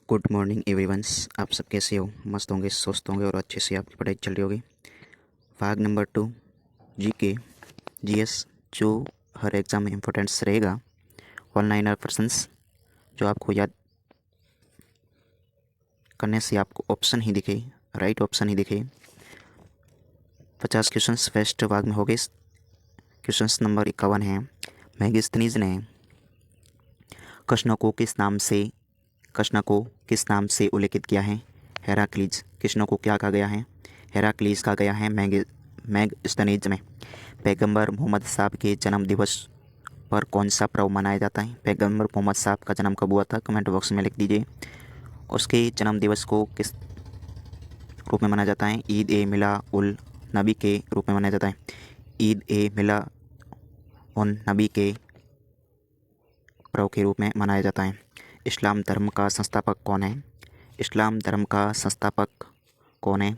Good morning everyone's. आप सब कैसे हो? मस्त होंगे, स्वस्थ होंगे और अच्छे से आपकी पढ़ाई चल रही होगी। भाग नंबर 2, जीके जीएस, जो हर एग्ज़ाम में इम्पोर्टेंस रहेगा। वन लाइनर क्वेश्चंस जो आपको याद करने से आपको ऑप्शन ही दिखे, राइट ऑप्शन ही दिखे। 50 क्वेश्चंस फर्स्ट भाग में हो गए। क्वेश्चंस नंबर 51 है। मेगास्थनीज ने कृष्ण को किस नाम से उल्लेखित किया है? हेराक्लीज। कृष्ण को क्या कहा गया है? हेराक्लीज कहा गया है मेगास्थनीज में। पैगंबर मोहम्मद साहब के जन्म दिवस पर कौन सा पर्व मनाया जाता है? पैगंबर मोहम्मद साहब का जन्म कब हुआ था? कमेंट बॉक्स में लिख दीजिए। उसके जन्म दिवस को किस रूप में मनाया जाता है? ईद ए मिला उल नबी के रूप में मनाया जाता है। ईद ए मिला उन नबी के पर्व के रूप में मनाया जाता है। इस्लाम धर्म का संस्थापक कौन है? इस्लाम धर्म का संस्थापक कौन है?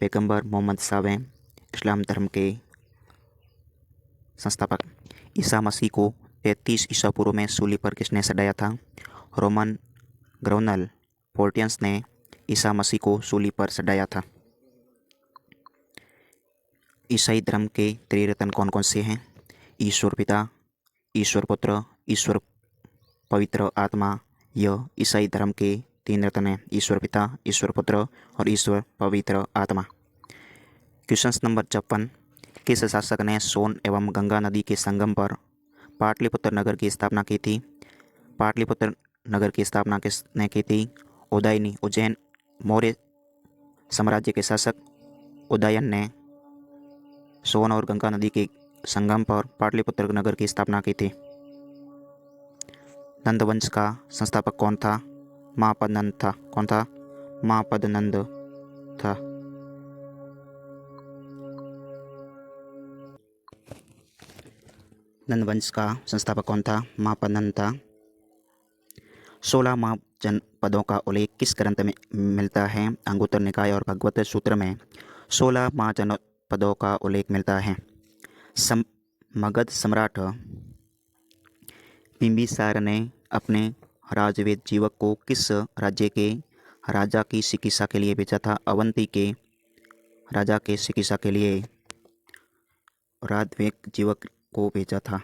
पैगंबर मोहम्मद साहब हैं इस्लाम धर्म के संस्थापक। ईसा मसीह को 33 ईसा पूर्व में सूली पर किसने सजाया था? रोमन ग्रोनल पोर्टियंस ने ईसा मसीह को सूली पर सजाया था। ईसाई धर्म के त्रिरत्न कौन कौन से हैं? ईश्वर पिता, ईश्वर पुत्र, ईश्वर पवित्र आत्मा। यह ईसाई धर्म के 3 रत्न हैं: ईश्वर पिता, ईश्वर पुत्र और ईश्वर पवित्र आत्मा। Question number 54। किस शासक ने सोन एवं गंगा नदी के संगम पर पाटलिपुत्र नगर की स्थापना की थी? पाटलिपुत्र नगर की स्थापना किसने की थी? उदयनी। उज्जैन मौर्य साम्राज्य के शासक उदयन ने सोन और गंगा नदी के संगम पर पाटलिपुत्र नगर की स्थापना की थी। नंद वंश का संस्थापक कौन था? महापद्नंद था। कौन था? महापद्नंद था। नंद वंश का संस्थापक कौन था? महापद्नंद था। 16 महाजनपदों का उल्लेख किस ग्रंथ में मिलता है? अंगुत्तर निकाय और भगवत सूत्र में 16 महाजनपदों का उल्लेख मिलता है। मगध सम्राट बिंबिसार ने अपने राजवेद जीवक को किस राज्य के राजा की चिकित्सा के लिए भेजा था? अवंती के राजा के चिकित्सा के लिए राजवेद जीवक को भेजा था।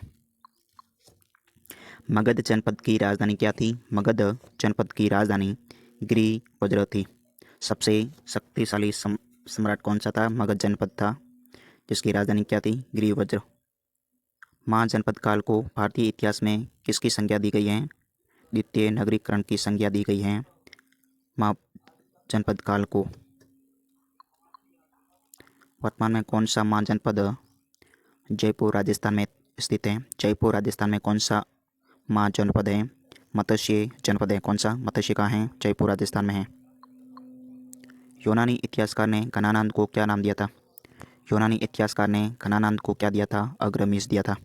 मगध जनपद की राजधानी क्या थी? मगध जनपद की राजधानी गिरिवज्र थी। सबसे शक्तिशाली सम्राट कौन सा था? मगध जनपद था, जिसकी राजधानी क्या थी? गिरिवज्र। महाजनपद काल को भारतीय इतिहास में किसकी संज्ञा दी गई है? द्वितीय नगरीकरण की संज्ञा दी गई है महाजनपद काल को। वर्तमान में कौन सा महाजनपद जयपुर राजस्थान में स्थित है? जयपुर राजस्थान में कौन सा महाजनपद है? मत्स्य जनपद है। कौन सा? मत्स्य का है? जयपुर राजस्थान में है। यूनानी इतिहासकार ने घनानंद को क्या नाम दिया था? यूनानी इतिहासकार ने घनानंद को क्या दिया था? अग्रमीज दिया था।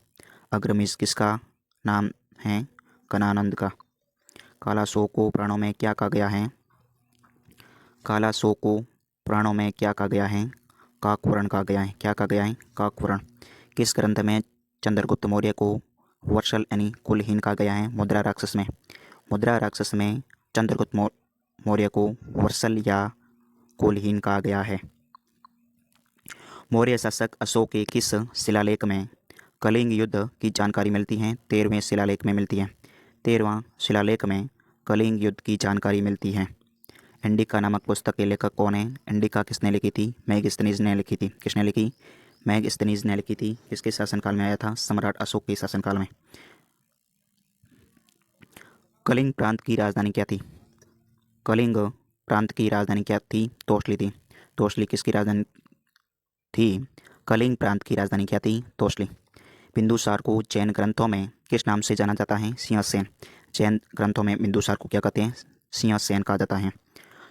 अग्रमीज किसका नाम है? घनानंद का। काला सो को प्राणों में क्या कहा गया है? काला सो को प्राणों में क्या कहा गया है? काकवर्ण कहा गया है। क्या कहा गया है? काकवर्ण। किस ग्रंथ में चंद्रगुप्त मौर्य को वर्षल यानी कुलहीन कहा गया है? मुद्रा राक्षस में। मुद्रा राक्षस में चंद्रगुप्त मौर्य को वर्षल या कुलहीन कहा गया है। मौर्य शासक अशोक के किस शिलालेख में कलिंग युद्ध की जानकारी मिलती है? 13वें शिलालेख में मिलती है। 13वां शिलालेख में कलिंग युद्ध की जानकारी मिलती है। इंडिका नामक पुस्तक के लेखक कौन है? इंडिका किसने लिखी थी? मेगास्थनीज ने लिखी थी। किसने लिखी? मेगास्थनीज ने लिखी थी। किसके शासनकाल में आया था? सम्राट अशोक के शासनकाल में। कलिंग प्रांत की राजधानी क्या थी? कलिंग प्रांत की राजधानी क्या थी? तोसली थी। तोसली किसकी राजधानी थी? कलिंग प्रांत की राजधानी क्या थी? तोसली। बिंदुसार को जैन ग्रंथों में किस नाम से जाना जाता है? सिंहसेन। जैन ग्रंथों में बिंदुसार को क्या कहते हैं? सिंहसेन कहा जाता है।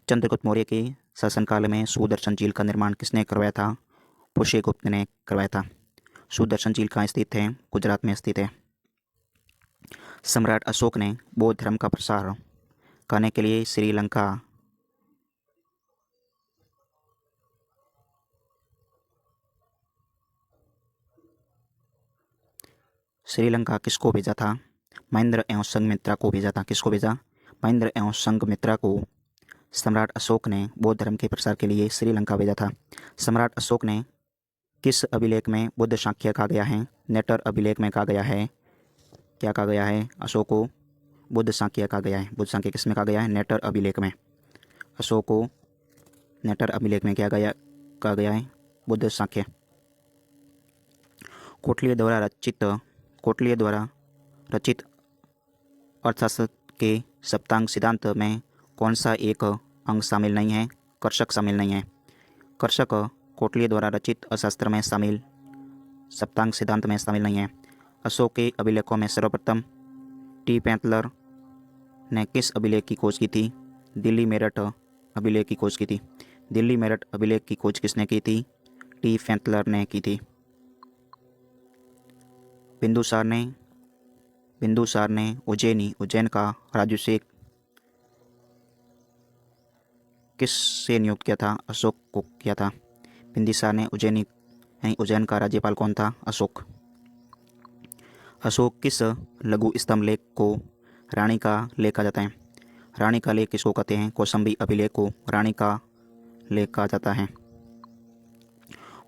चंद्रगुप्त मौर्य के शासनकाल में सुदर्शन झील का निर्माण किसने करवाया था? पुष्यगुप्त ने करवाया था। सुदर्शन झील कहाँ स्थित है? गुजरात में स्थित है। सम्राट अशोक ने बौद्ध धर्म का प्रसार करने के लिए श्रीलंका किसको भेजा था? महेंद्र एवं संघमित्रा को भेजा था। किसको भेजा? महेंद्र एवं संघमित्रा को सम्राट अशोक ने बौद्ध धर्म के प्रसार के लिए श्रीलंका भेजा था। सम्राट अशोक ने किस अभिलेख में बुद्ध सांख्य कहा गया है? नेटर अभिलेख में कहा गया है। क्या कहा गया है? अशोक को बुद्ध सांख्य कहा गया है। बुद्ध सांख्य किस में कहा गया है? नेटर अभिलेख में। अशोक को नेटर अभिलेख में क्या कहा गया है? बुद्ध सांख्य। कोटलीय द्वारा रचित अर्थशास्त्र के सप्तांग सिद्धांत में कौन सा एक अंग शामिल नहीं है? कर्षक शामिल नहीं है। कर्षक कोटलीय द्वारा रचित अर्थशास्त्र में शामिल सप्तांग सिद्धांत में शामिल नहीं है। अशोक के अभिलेखों में सर्वप्रथम टी पेंटलर ने किस अभिलेख की खोज की थी? दिल्ली मेरठ अभिलेख की खोज की थी। दिल्ली मेरठ अभिलेख की खोज किसने की थी? टी पेंटलर ने की थी। बिंदुसार ने उज्जैन का राज्याभिषेक किससे नियुक्त किया था? अशोक को किया था। बिंदुसार ने उज्जैन का राज्यपाल कौन था? अशोक। अशोक किस लघु स्तंभ लेख को रानी का लेख कहा जाता है? रानी का लेख किसको कहते हैं? कौशाम्बी अभिलेख को रानी का लेख कहा जाता है।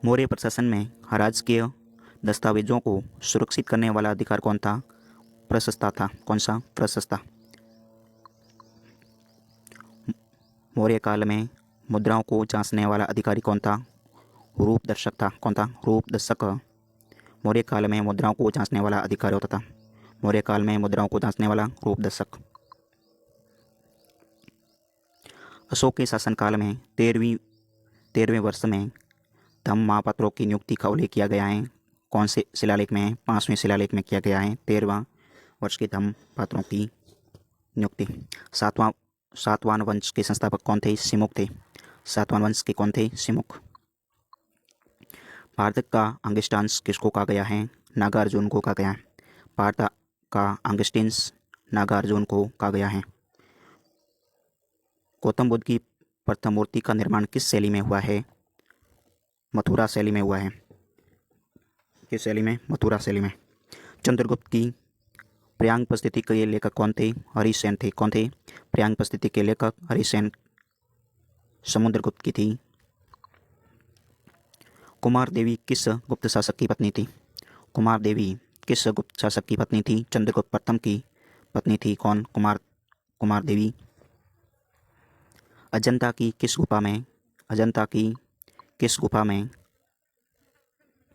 मौर्य प्रशासन में राजकीय दस्तावेजों को सुरक्षित करने वाला अधिकार कौन था? प्रशस्ता था। कौन सा? प्रशस्ता। मौर्य काल में मुद्राओं को जांचने वाला अधिकारी कौन था? रूपदर्शक था। कौन था? रूपदर्शक। मौर्य काल में मुद्राओं को जांचने वाला अधिकारी होता था। मौर्य काल में मुद्राओं को जांचने वाला रूपदर्शक। अशोक के शासनकाल में 13वें वर्ष में धम्म महापात्रों की नियुक्ति का उल्लेख किया गया है। कौन से शिलालेख में है? 5वें शिलालेख में किया गया है 13वां वर्ष के धम्म पात्रों की नियुक्ति। सातवां वंश के संस्थापक कौन थे? सिमुक थे। सातवां वंश के कौन थे? सिमुक। भारत का अंगिस्टांस किसको कहा गया है? नागार्जुन को कहा गया है। भारत का अंगिस्टांस नागार्जुन को कहा गया है। गौतम बुद्ध की प्रथम मूर्ति का निर्माण किस शैली में हुआ है? मथुरा शैली में हुआ है। किस शैली में? मथुरा शैली में। चंद्रगुप्त की प्रयाग परिस्थिति के लेखक कौन थे? हरिसेन थे। कौन थे? प्रयाग परिस्थिति के लेखक हरिसेन समुद्रगुप्त की थी। कुमार देवी किस गुप्त शासक की पत्नी थी? कुमार देवी किस गुप्त शासक की पत्नी थी? चंद्रगुप्त प्रथम की पत्नी थी। कौन? कुमार देवी। अजंता की किस गुफा में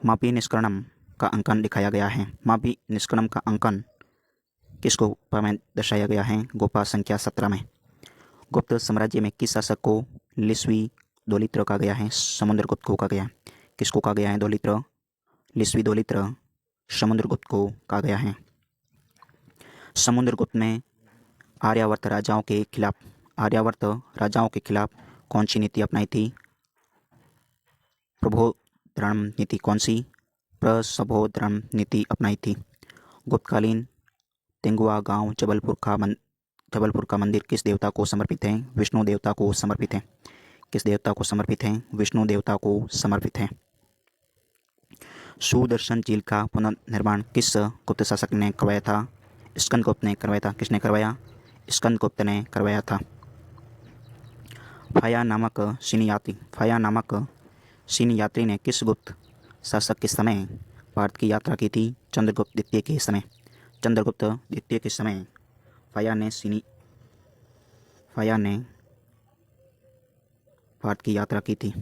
मापी निष्कर्णम का अंकन दिखाया गया है? मापी निष्कर्णम का अंकन किस गुफा में दर्शाया गया है? गुफा संख्या 17 में। गुप्त साम्राज्य में किस शासक को लिस्वी दौलित्र कहा गया है? समुद्रगुप्त को कहा गया है। किसको कहा गया है? दौलित्र। लिस्वी दौलित्र समुद्रगुप्त को कहा गया है। समुद्रगुप्त ने आर्यावर्त राजाओं के खिलाफ कौन सी नीति अपनाई थी? प्रबोधन नीति। कौन सी? प्रबोधन नीति अपनाई थी। गुप्तकालीन तेंगुआ गांव जबलपुर का मंदिर किस देवता को समर्पित है? विष्णु देवता को समर्पित है। किस देवता को समर्पित है? विष्णु देवता को समर्पित है। सुदर्शन झील का पुनर्निर्माण किस गुप्त शासक ने करवाया था? स्कंदगुप्त ने करवाया था। किसने करवाया? स्कंदगुप्त ने करवाया था। फाया नामक चीनी यात्री ने किस गुप्त शासक के समय भारत की यात्रा की थी? चंद्रगुप्त द्वितीय के समय फाया ने भारत की यात्रा की थी।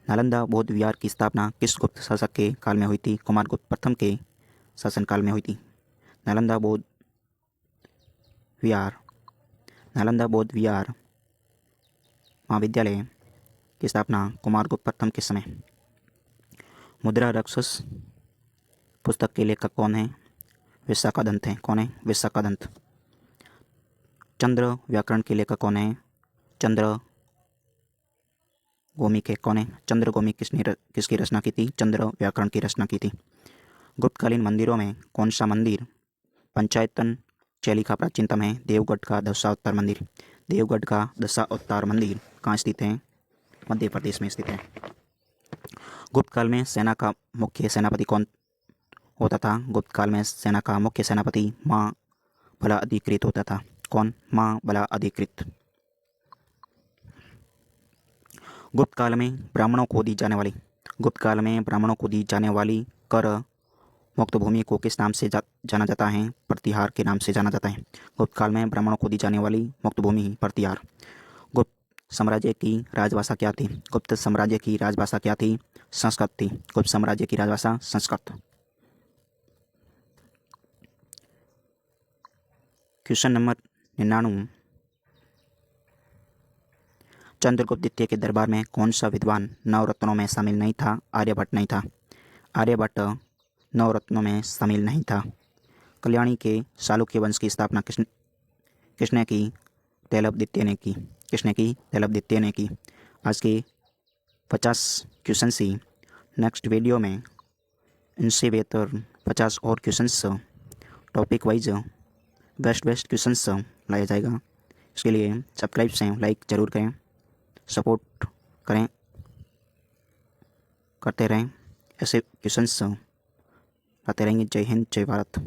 नालंदा बौद्ध विहार की स्थापना किस गुप्त शासक के काल में हुई थी? कुमारगुप्त प्रथम के शासनकाल में हुई थी। नालंदा बौद्ध विहार महाविद्यालय की स्थापना कुमारगुप्त प्रथम के समय। मुद्रा राक्षस पुस्तक के लेखक कौन है? विशाखादत्त हैं। कौन है? विशाखादत्त। चंद्र व्याकरण के लेखक कौन है? चंद्रगौमी के। कौन है? चंद्रगौमी किसकी रचना की थी? चंद्र व्याकरण की रचना की थी। गुप्तकालीन मंदिरों में कौन सा मंदिर पंचायतन शैली का प्राचीनतम है? देवगढ़ का दशावतार मंदिर कहाँ स्थित है? मध्य प्रदेश में स्थित है। गुप्त काल में सेना का मुख्य सेनापति कौन होता था? गुप्त काल में सेना का मुख्य सेनापति महाबला अधिकृत होता था। कौन? महाबला अधिकृत। गुप्त काल में ब्राह्मणों को दी जाने वाली कर मुक्त भूमि को किस नाम से जाना जाता है? प्रतिहार के नाम से जाना जाता है। गुप्त काल में ब्राह्मणों को दी जाने वाली मुक्त भूमि प्रतिहार। गुप्त साम्राज्य की राजभाषा क्या थी? गुप्त साम्राज्य की राजभाषा क्या थी? संस्कृत थी। गुप्त साम्राज्य की राजभाषा संस्कृत। Question number 99। चंद्रगुप्त द्वितीय के दरबार में कौन सा विद्वान नवरत्नों में शामिल नहीं था? आर्यभट्ट नहीं था। आर्यभट्ट नवरत्नों में शामिल नहीं था। कल्याणी के चालुक्य वंश की स्थापना किसने की? तैलभ द्वितीय ने की। किसने की? तैलभ द्वितीय ने की। आज के 50 क्वेश्चन ही नेक्स्ट वीडियो में इनसे बेहतर 50 और questions topic wise best questions लाया जाएगा। इसके लिए सब्सक्राइब से लाइक ज़रूर करें, सपोर्ट करें, करते रहें। ऐसे क्वेश्चंस लाते रहेंगे। जय हिंद, जय भारत।